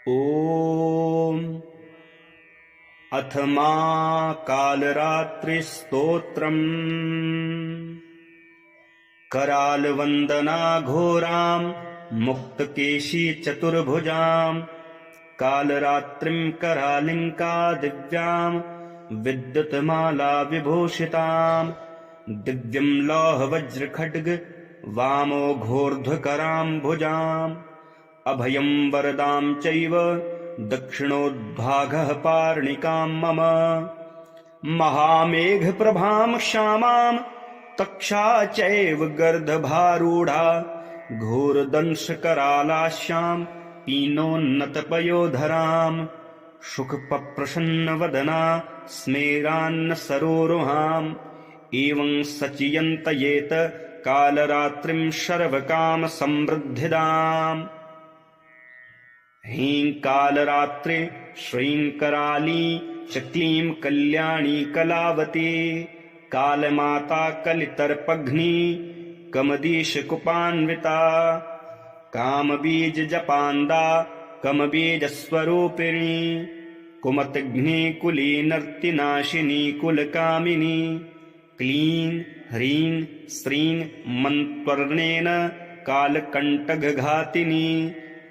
ॐ अथ मा कालरात्रिस्तोत्रम् करालवन्दनाघोरां मुक्तकेशी चतुर्भुजां कालरात्रिं करालिङ्का दिव्यां विद्युत्माला विभूषितां दिव्यं लौहवज्रखड्ग वामोघोर्ध्वकरां भुजाम् अभयं वरदां चैव दक्षिणोद्भागः पार्णिकां मम महामेघप्रभां श्यामां तक्षा चैव गर्दभारूढा घोरदंशकरालास्यां पीनोन्नतपयोधरां शुकप्रसन्नवदना स्मेरान्नसरोरुहाम् एवं सचियन्तयेत कालरात्रिं शर्वकामसमृद्धिदाम् ह्रीं कालरात्रे श्रीं कराली च क्लीं कल्याणी कलावती कालमाता कलितर्पघ्नी कमदीशकुपान्विता कामबीजजपान्दा कमबीजस्वरूपिणी कुमतघ्नी कुलीनर्तिनाशिनी कुलकामिनी क्लीं ह्रीं श्रीं मन्त्वर्णेन कालकण्टकघातिनी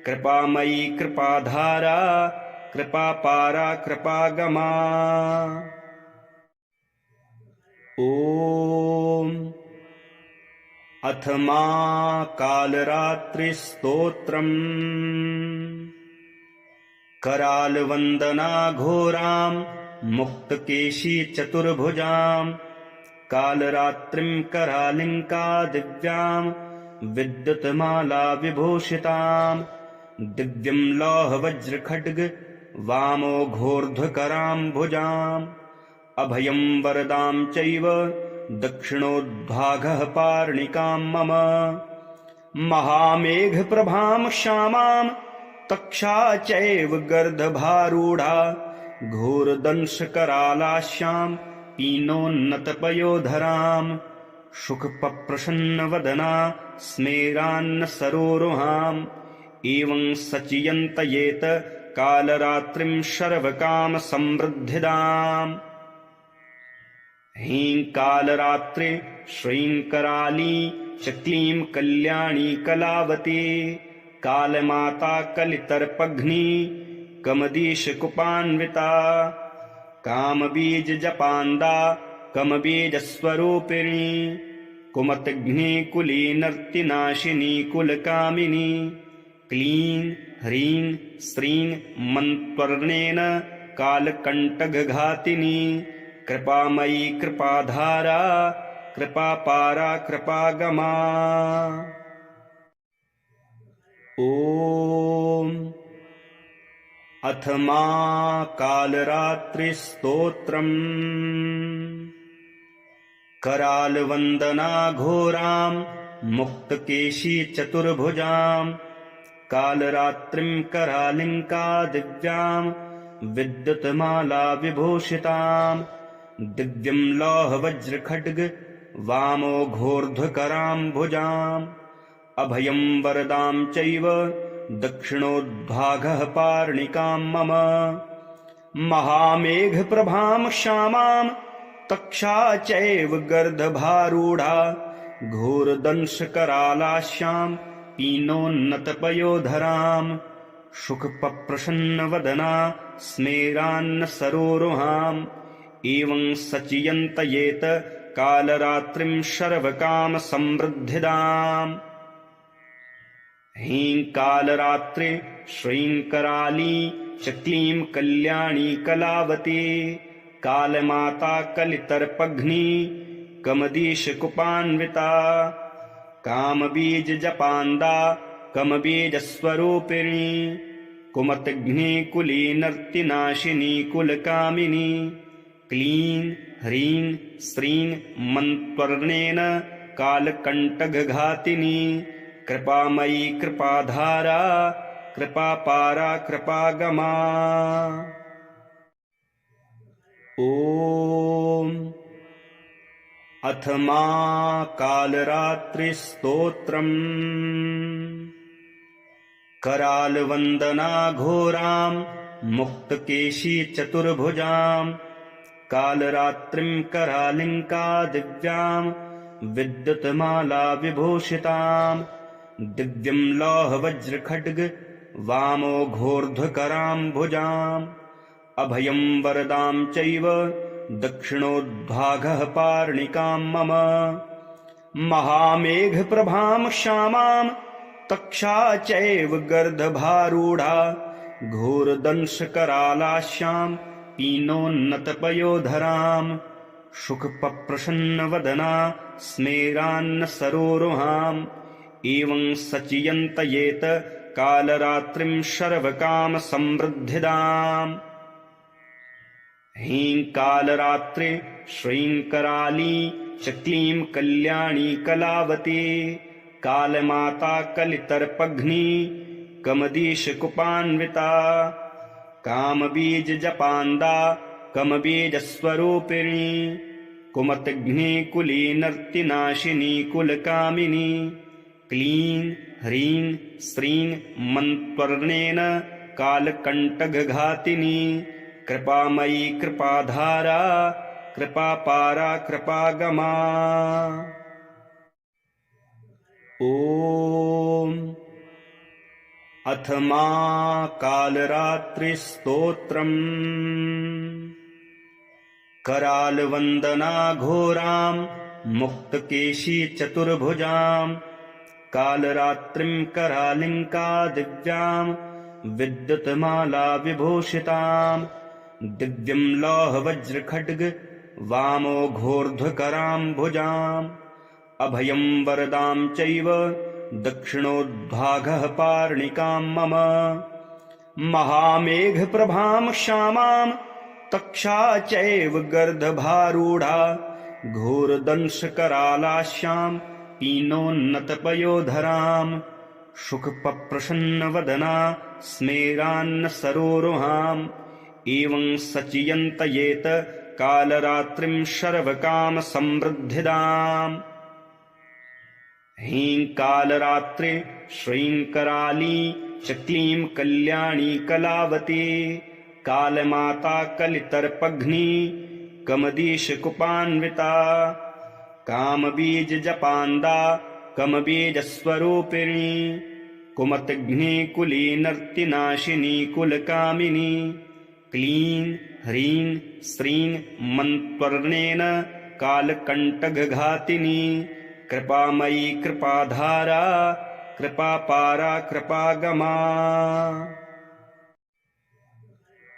कृपामयी कृपाधारा कृपापारा कृपागमा। ॐ अथ मा कालरात्रिस्तोत्रम् करालवन्दनाघोरां मुक्तकेशी चतुर्भुजां कालरात्रिं करालिङ्का दिव्यां विद्युत्माला विभूषितां दिव्यं लौहवज्रखड्ग वामोघोर्ध्वकरां भुजाम् अभयं वरदां चैव दक्षिणोद्भागः पार्णिकां मम महामेघप्रभां श्यामां तक्षा चैव गर्दभारूढा घोरदंशकरालास्यां पीनोन्नतपयोधरां शुकप्रसन्नवदना स्मेरान्नसरोरुहाम् एवं सचियन्तयेत कालरात्रिं शर्वकामसमृद्धिदाम् ह्रीं कालरात्रे श्रीं कराली च क्लीं कल्याणी कलावती कालमाता कलितर्पघ्नी कमदीशकुपान्विता कामबीजजपान्दा कमबीजस्वरूपिणी कुमतघ्नी कुलीनर्तिनाशिनी कुलकामिनी क्लीं ह्रीं श्रीं मन्त्वर्णेन कालकण्टकघातिनी कृपामयी कृपाधारा कृपापारा कृपागमा। ॐ अथ मा कालरात्रिस्तोत्रम् करालवन्दनाघोरां मुक्तकेशी चतुर्भुजां कालरात्रिं करालिङ्का दिव्यां विद्युत्माला विभूषितां दिव्यं लौहवज्रखड्ग वामोघोर्ध्वकरां भुजाम् अभयं वरदां चैव दक्षिणोद्भागः पार्णिकां मम महामेघप्रभां श्यामां तक्षा चैव गर्दभारूढा घोरदंशकरालास्यां पीनोन्नतपयोधरां शुकप्रसन्नवदना स्मेरान्नसरोरुहाम् एवं सचियन्तयेत कालरात्रिं शर्वकामसमृद्धिदाम् ह्रीं कालरात्रे श्रीं कराली च क्लीं कल्याणी कलावती कालमाता कलितर्पघ्नी कमदीशकुपान्विता कामबीजजपान्दा कमबीजस्वरूपिणी कुमतघ्नी कुलीनर्तिनाशिनी कुलकामिनी क्लीं ह्रीं श्रीं मन्त्वर्णेन कालकण्टकघातिनी कृपामयी कृपाधारा कृपापारा कृपागमा। ॐ अथ मा कालरात्रिस्तोत्रम् करालवन्दना घोरां मुक्तकेशी चतुर्भुजां कालरात्रिं करालिङ्का दिव्यां विद्युतमाला विभूषितां दिव्यं लौहवज्रखड्ग वामोघोर्ध्वकरां भुजाम् अभयं वरदां चैव दक्षिणोद्भागः पार्णिकां मम महामेघप्रभां श्यामां तक्षा चैव गर्दभारूढा घोरदंशकरालास्यां पीनोन्नतपयोधरां शुकप्रसन्नवदना स्मेरान्नसरोरुहाम् एवं सचियन्तयेत कालरात्रिं शर्वकामसमृद्धिदाम् ह्रीं कालरात्रे श्रीं कराली च क्लीं कल्याणी कलावती कालमाता कलितर्पघ्नी कमदीशकुपान्विता कामबीजजपान्दा कमबीजस्वरूपिणी कुमतघ्ने कुलीनर्तिनाशिनी कुलकामिनी क्लीं ह्रीं श्रीं मन्त्वर्णेन कालकण्टकघातिनी कृपामयी कृपाधारा कृपापारा कृपागमा ॐ अथ मा कालरात्रिस्तोत्रम् करालवन्दना घोरां मुक्तकेशी चतुर्भुजां कालरात्रिं करालिङ्का दिव्यां विद्युतमाला विभूषितां दिव्यं लौहवज्रखड्ग वामोघोर्ध्वकरां भुजाम् अभयं वरदां चैव दक्षिणोद्भागः पार्णिकां मम महामेघप्रभां श्यामां तक्षा चैव गर्दभारूढा घोरदंशकरालास्यां पीनोन्नतपयोधरां शुकप्रसन्नवदना स्मेरान्नसरोरुहाम् एवं सचियन्तयेत कालरात्रिं शर्वकामसमृद्धिदाम् ह्रीं कालरात्रे श्रीं कराली च क्लीं कल्याणी कलावती कालमाता कलितर्पघ्नी कमदीशकुपान्विता कामबीजजपान्दा कमबीजस्वरूपिणी कुमतघ्ने कुलीनर्तिनाशिनी कुलकामिनी क्लीं ह्रीं श्रीं मन्त्वर्णेन कालकण्टकघातिनी कृपामयी कृपाधारा कृपापारा कृपागमा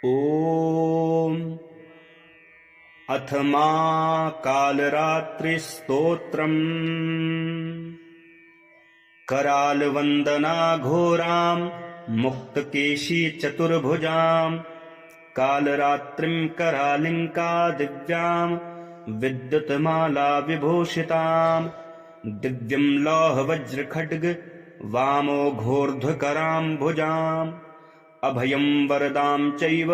ॐ अथ मा कालरात्रिस्तोत्रम् करालवन्दना घोरां मुक्तकेशी चतुर्भुजां कालरात्रिं करालिङ्का दिव्यां विद्युतमाला विभूषितां दिव्यं लौहवज्रखड्ग वामोघोर्ध्वकरां भुजाम् अभयं वरदां चैव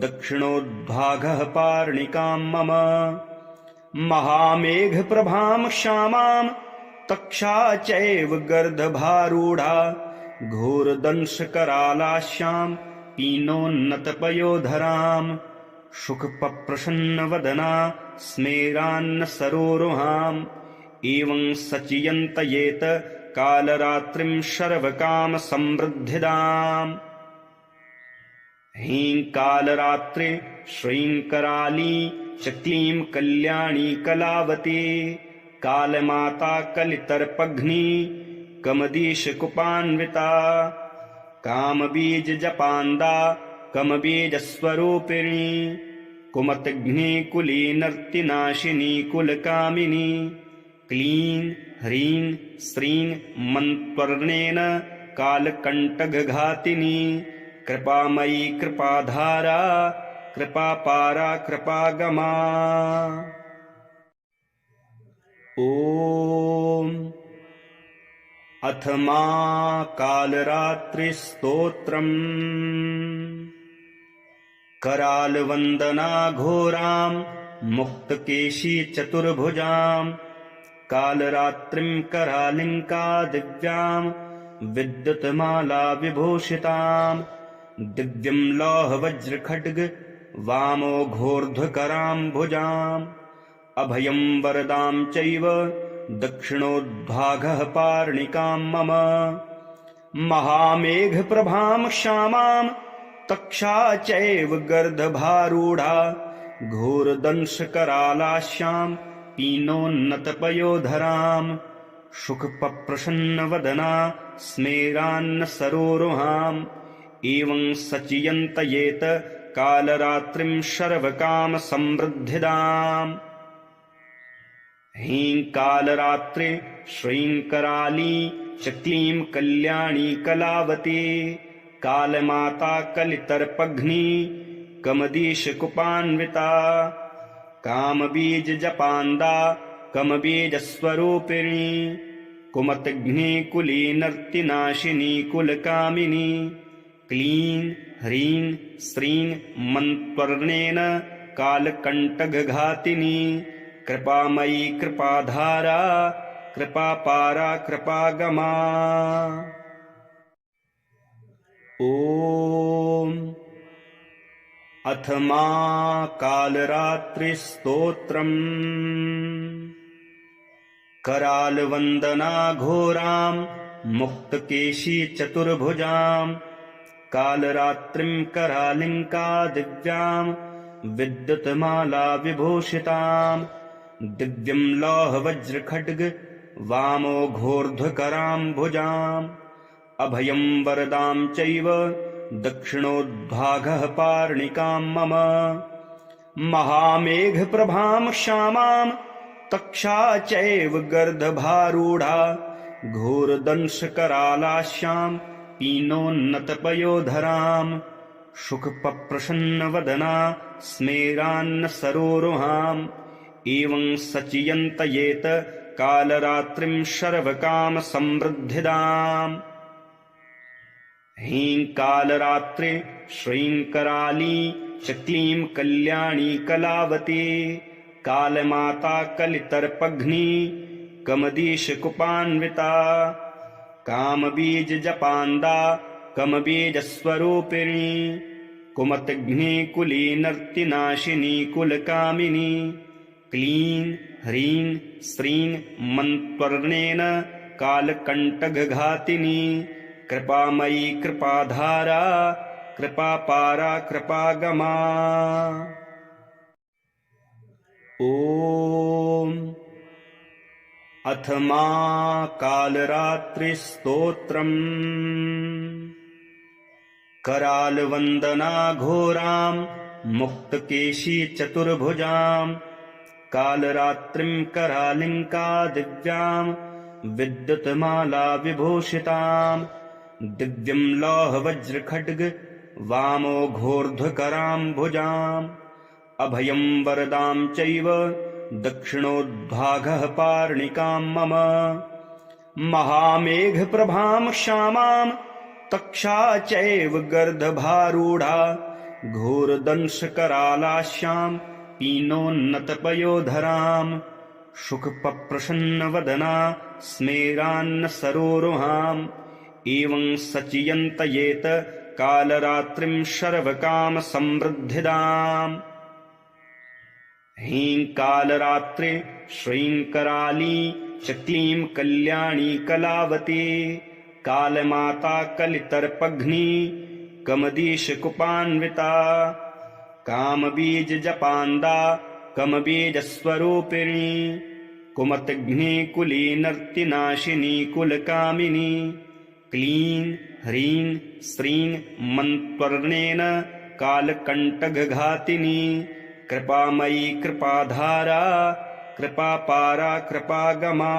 दक्षिणोद्भागः पार्णिकां मम महामेघप्रभां श्यामां तक्षा चैव गर्दभारूढा घोरदंशकरालास्यां पीनोन्नतपयोधरां शुकप्रसन्नवदना स्मेरान्नसरोरुहाम् एवं सचियन्तयेत कालरात्रिं शर्वकामसमृद्धिदाम् ह्रीं कालरात्रे श्रीं कराली च क्लीं कल्याणी कलावती कालमाता कलितर्पघ्नी कमदीशकुपान्विता कामबीजजपान्दा कमबीजस्वरूपिणी कुमतघ्ने कुलीनर्तिनाशिनी कुलकामिनी क्लीं ह्रीं श्रीं मन्त्वर्णेन कालकण्टकघातिनी कृपामयी कृपाधारा कृपापारा कृपागमा ॐ अथ मा कालरात्रिस्तोत्रम् करालवन्दना घोरां मुक्तकेशी चतुर्भुजां कालरात्रिं करालिङ्का दिव्यां विद्युतमाला विभूषिताम् दिव्यं लौहवज्रखड्ग वामोघोर्ध्वकरां भुजाम् अभयं वरदां चैव दक्षिणोद्भागः पार्णिकां मम महामेघप्रभां श्यामां तक्षा चैव गर्दभारूढा घोरदंशकरालास्यां पीनोन्नतपयोधरां शुकप्रसन्नवदना स्मेरान्नसरोरुहाम् एवं सचियन्तयेत कालरात्रिं शर्वकामसमृद्धिदाम् ह्रीं कालरात्रे श्रीं कराली च क्लीं कल्याणी कलावती कालमाता कलितर्पघ्नी कमदीशकुपान्विता कामबीजजपान्दा कमबीजस्वरूपिणी कुमतघ्नी कुलीनर्तिनाशिनी कुलकामिनी क्लीं ह्रीं श्रीं मन्त्वर्णेन कालकण्टकघातिनी कृपामयी कृपाधारा कृपापारा कृपागमा ॐ अथ कालरात्रिस्तोत्रम् करालवन्दना घोरां मुक्तकेशी चतुर्भुजां कालरात्रिं करालिङ्का दिव्यां विद्युतमाला विभूषितां दिव्यं लौहवज्रखड्ग वामोघोर्ध्वकरां भुजाम् अभयं वरदां चैव दक्षिणोद्भागः पार्णिकां मम महामेघप्रभां श्यामां तक्षा चैव गर्दभारूढा घोरदंशकरालास्यां पीनोन्नतपयोधरां शुकप्रसन्नवदना स्मेरान्नसरोरुहाम् एवं सचियन्तयेत कालरात्रिं शर्वकामसमृद्धिदाम् ह्रीं कालरात्रे श्रीं कराली च क्लीं कल्याणी कलावती कालमाता कलितर्पघ्नी कमदीशकुपान्विता कामबीजजपान्दा कमबीजस्वरूपिणी कुमतघ्नी कुलीनर्तिनाशिनी कुलकामिनी क्लीं ह्रीं श्रीं मन्त्वर्णेन कालकण्टकघातिनी कृपामयी कृपाधारा कृपापारा कृपागमा ॐ अथ कालरात्रिस्तोत्रम् करालवन्दना घोरां मुक्तकेशी चतुर्भुजां कालरात्रिं करालिङ्का दिव्यां विद्युतमाला विभूषितां दिव्यं लौहवज्रखड्ग वामोघोर्ध्वकरां भुजाम् अभयं वरदां चैव दक्षिणोद्भागः पार्णिकां मम महामेघप्रभां श्यामां तक्षा चैव गर्दभारूढा घोरदंशकरालास्यां पीनोन्नतपयोधरां शुकप्रसन्नवदना स्मेरान्नसरोरुहाम् एवं सचियन्तयेत कालरात्रिं शर्वकामसमृद्धिदाम् ह्रीं कालरात्रे श्रीं कराली च क्लीं कल्याणी कलावती कालमाता कलितर्पघ्नी कमदीशकुपान्विता कामबीजजपान्दा कमबीजस्वरूपिणी कुमतघ्नी कुलीनर्तिनाशिनी कुलकामिनी क्लीं ह्रीं श्रीं मन्त्वर्णेन कालकण्टकघातिनी कृपामयी कृपाधारा कृपापारा कृपागमा